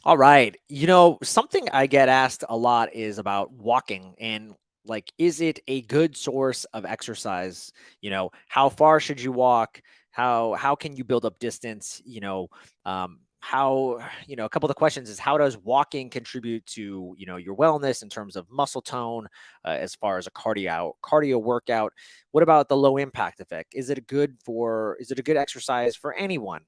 All right. Something I get asked a lot is about walking and like, is it a good source of exercise? How far should you walk? How can you build up distance? A couple of the questions is how does walking contribute to, your wellness in terms of muscle tone, as far as a cardio workout? What about the low impact effect? Is it a good exercise for anyone?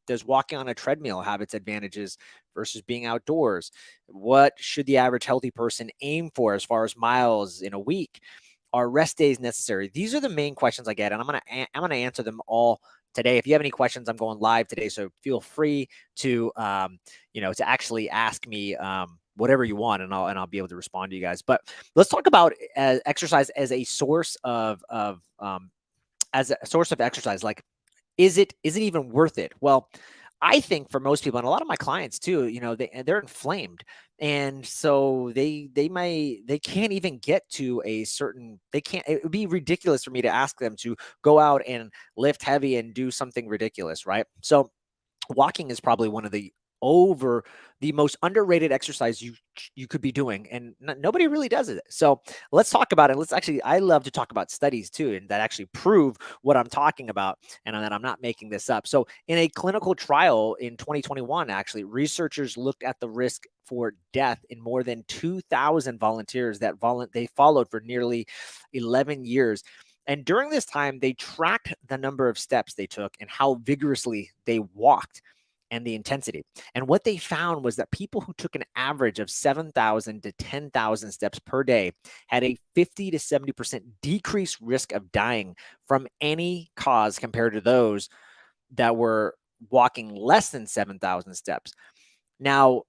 Does walking on a treadmill have its advantages versus being outdoors? What should the average healthy person aim for as far as miles in a week? Are rest days necessary? These are the main questions I get, and I'm gonna answer them all today. If you have any questions, I'm going live today, so feel free to to actually ask me whatever you want, and I'll be able to respond to you guys. But let's talk about exercise as a source of exercise. Like, is it even worth it? Well, I think for most people, and a lot of my clients too, they're inflamed, and so they can't even get to a certain. They can't. It would be ridiculous for me to ask them to go out and lift heavy and do something ridiculous, right? So walking is probably one of the most underrated exercise you could be doing, and nobody really does it. So let's talk about it. I love to talk about studies too, and that actually prove what I'm talking about, and that I'm not making this up. So in a clinical trial in 2021, actually, researchers looked at the risk for death in more than 2,000 volunteers they followed for nearly 11 years. And during this time, they tracked the number of steps they took and how vigorously they walked and the intensity. And what they found was that people who took an average of 7,000 to 10,000 steps per day had a 50 to 70% decreased risk of dying from any cause compared to those that were walking less than 7,000 steps. Now,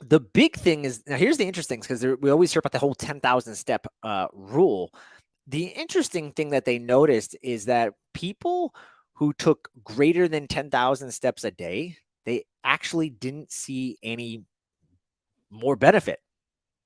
the big thing is, now here's the interesting thing, because we always hear about the whole 10,000 step rule. The interesting thing that they noticed is that people who took greater than 10,000 steps a day, they actually didn't see any more benefit.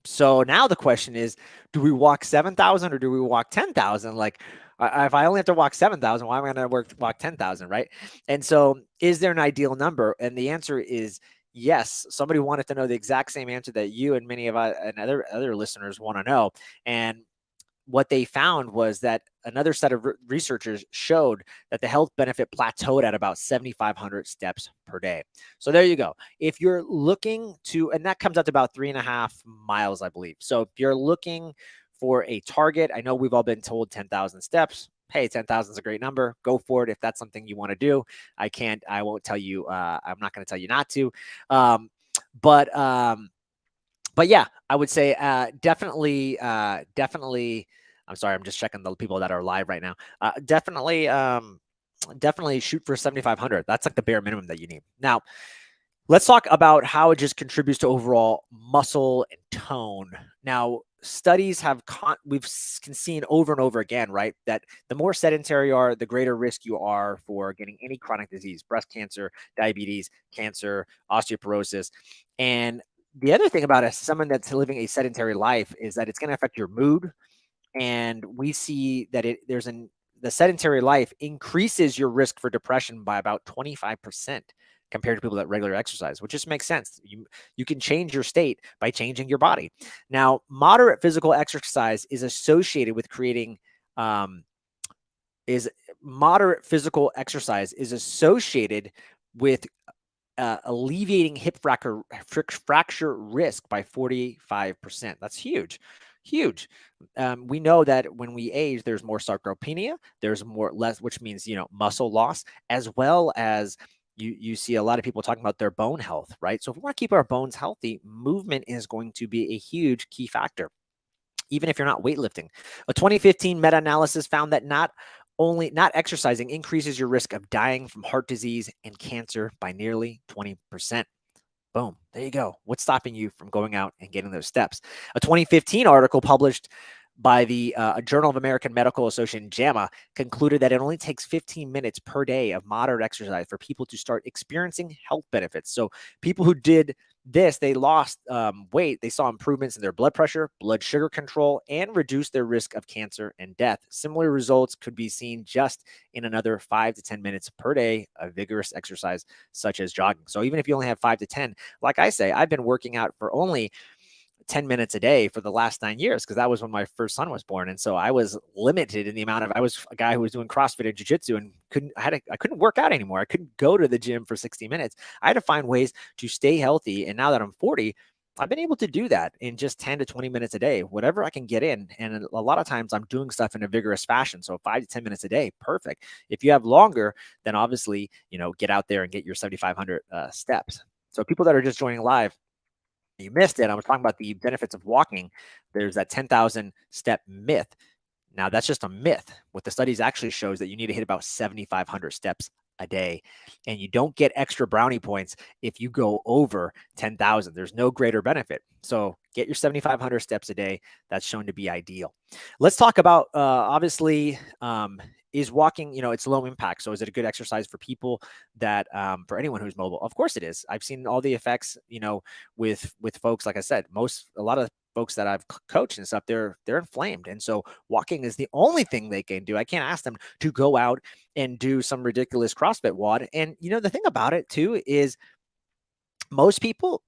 So now the question is, do we walk 7,000 or do we walk 10,000? Like, if I only have to walk 7,000, why am I going to walk 10,000, right? And so is there an ideal number? And the answer is yes. Somebody wanted to know the exact same answer that you and many of us and other listeners want to know. And what they found was that another set of researchers showed that the health benefit plateaued at about 7,500 steps per day. So there you go. If you're looking to, and that comes out to about 3.5 miles, I believe. So if you're looking for a target, I know we've all been told 10,000 steps. Hey, 10,000 is a great number. Go for it if that's something you want to do. I won't tell you, I'm not going to tell you not to. Um, but, um, but yeah, I would say definitely. I'm sorry, I'm just checking the people that are live right now. Definitely shoot for 7,500. That's like the bare minimum that you need. Now, let's talk about how it just contributes to overall muscle and tone. Now, studies we've seen over and over again, right, that the more sedentary you are, the greater risk you are for getting any chronic disease, breast cancer, diabetes, cancer, osteoporosis. And the other thing about someone that's living a sedentary life is that it's going to affect your mood. And we see that the sedentary life increases your risk for depression by about 25% compared to people that regular exercise, which just makes sense. You can change your state by changing your body. Now, um, moderate physical exercise is associated with alleviating hip fracture risk by 45%. That's huge. Huge. We know that when we age, there's more sarcopenia, there's less, which means, muscle loss, as well as you see a lot of people talking about their bone health, right? So if we want to keep our bones healthy, movement is going to be a huge key factor, even if you're not weightlifting. A 2015 meta-analysis found that not exercising increases your risk of dying from heart disease and cancer by nearly 20%. Boom. There you go. What's stopping you from going out and getting those steps? A 2015 article published by the Journal of American Medical Association, JAMA, concluded that it only takes 15 minutes per day of moderate exercise for people to start experiencing health benefits. So people who did this, they lost weight, they saw improvements in their blood pressure, blood sugar control, and reduced their risk of cancer and death. Similar results could be seen just in another 5 to 10 minutes per day of vigorous exercise, such as jogging. So even if you only have 5 to 10, like I say, I've been working out for only 10 minutes a day for the last 9 years because that was when my first son was born. And so I was limited in the amount of, I was a guy who was doing CrossFit and jiu-jitsu and I couldn't work out anymore. I couldn't go to the gym for 60 minutes. I had to find ways to stay healthy. And now that I'm 40, I've been able to do that in just 10 to 20 minutes a day, whatever I can get in. And a lot of times I'm doing stuff in a vigorous fashion. So 5 to 10 minutes a day, perfect. If you have longer, then obviously, get out there and get your 7,500 steps. So people that are just joining live, you missed it. I was talking about the benefits of walking. There's that 10,000 step myth. Now, that's just a myth. What the studies actually shows that you need to hit about 7,500 steps a day. And you don't get extra brownie points if you go over 10,000. There's no greater benefit. So get your 7,500 steps a day. That's shown to be ideal. Let's talk about, obviously, is walking, it's low impact. So is it a good exercise for people that, for anyone who's mobile? Of course it is. I've seen all the effects, with folks, like I said, a lot of folks that I've coached and stuff, they're inflamed. And so walking is the only thing they can do. I can't ask them to go out and do some ridiculous CrossFit WOD. And, the thing about it too is most people,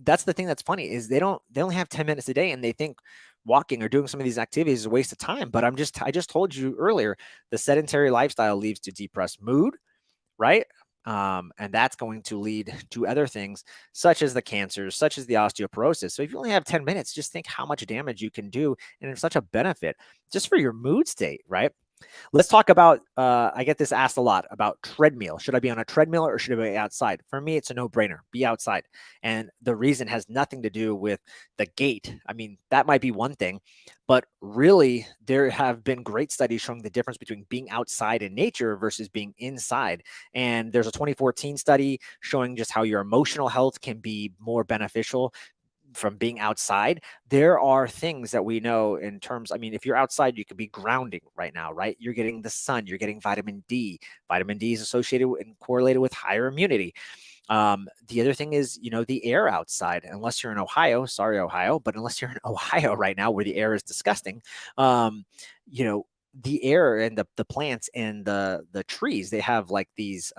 that's the thing that's funny is they only have 10 minutes a day and they think walking or doing some of these activities is a waste of time. But I just told you earlier, the sedentary lifestyle leads to depressed mood, right? And that's going to lead to other things such as the cancers, such as the osteoporosis. So if you only have 10 minutes, just think how much damage you can do. And it's such a benefit just for your mood state, right? Let's talk about, I get this asked a lot about treadmill. Should I be on a treadmill or should I be outside? For me, it's a no-brainer. Be outside. And the reason has nothing to do with the gait. I mean, that might be one thing, but really there have been great studies showing the difference between being outside in nature versus being inside. And there's a 2014 study showing just how your emotional health can be more beneficial from being outside. There are things that we know in terms, if you're outside, you could be grounding right now, right? You're getting the sun, you're getting vitamin D. Vitamin D is associated and correlated with higher immunity. The other thing is, the air outside, unless you're in Ohio, sorry, Ohio, but unless you're in Ohio right now where the air is disgusting, the air and the plants and the trees, they have like these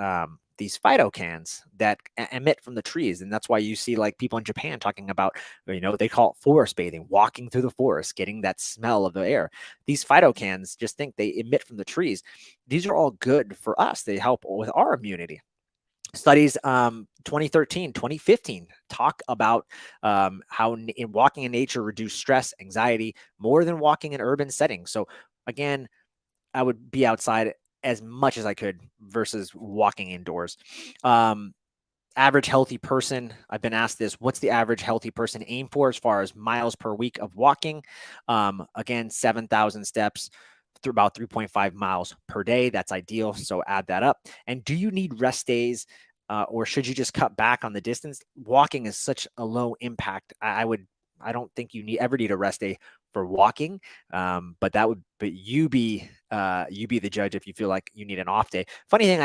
phytocans that emit from the trees. And that's why you see like people in Japan talking about, they call it forest bathing, walking through the forest, getting that smell of the air. These phytocans, just think they emit from the trees. These are all good for us. They help with our immunity. Studies 2013, 2015 talk about how walking in nature reduce stress, anxiety more than walking in urban settings. So again, I would be outside as much as I could versus walking indoors. Average healthy person, I've been asked this, what's the average healthy person aim for as far as miles per week of walking? Again, 7,000 steps through about 3.5 miles per day. That's ideal. So add that up. And do you need rest days? Or should you just cut back on the distance? Walking is such a low impact. I don't think you ever need a rest day for walking. But you be the judge if you feel like you need an off day. Funny thing,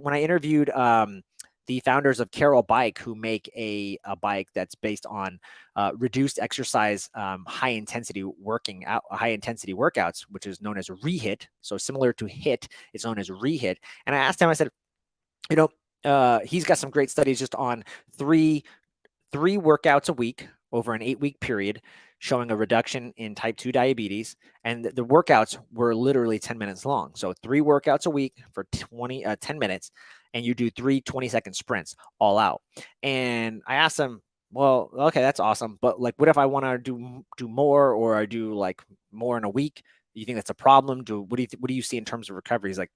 when I interviewed the founders of Carol Bike, who make a bike that's based on reduced exercise, high intensity workouts, which is known as ReHIT. So similar to HIT, it's known as ReHIT. And I asked him, I said, he's got some great studies just on three workouts a week over an 8-week period, showing a reduction in type 2 diabetes. And the workouts were literally 10 minutes long. So 3 workouts a week for 10 minutes, and you do 3 20-second sprints all out. And I asked him, well, okay, that's awesome. But like, what if I want to do more, or I do like more in a week? Do you think that's a problem? What do you see in terms of recovery? He's like,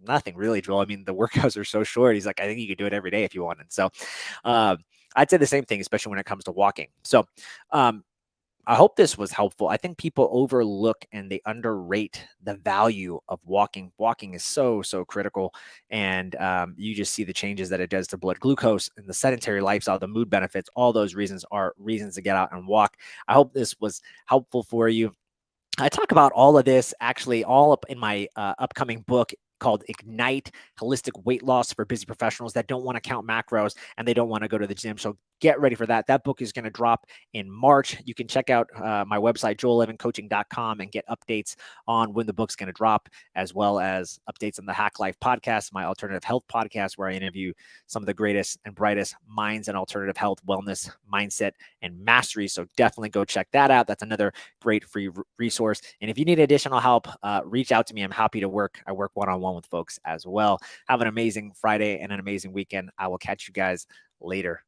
nothing really, Joel. The workouts are so short. He's like, I think you could do it every day if you wanted. So I'd say the same thing, especially when it comes to walking. So I hope this was helpful. I think people overlook and they underrate the value of walking. Walking is so, so critical. And you just see the changes that it does to blood glucose and the sedentary lifestyle, the mood benefits, all those reasons are reasons to get out and walk. I hope this was helpful for you. I talk about all of this actually all up in my upcoming book called Ignite Holistic Weight Loss for Busy Professionals that don't want to count macros and they don't want to go to the gym. So get ready for that. That book is going to drop in March. You can check out my website, joelevancoaching.com, and get updates on when the book's going to drop, as well as updates on the Hack Life podcast, my alternative health podcast, where I interview some of the greatest and brightest minds in alternative health, wellness, mindset, and mastery. So definitely go check that out. That's another great free resource. And if you need additional help, reach out to me. I'm happy to work. I work one-on-one with folks as well. Have an amazing Friday and an amazing weekend. I will catch you guys later.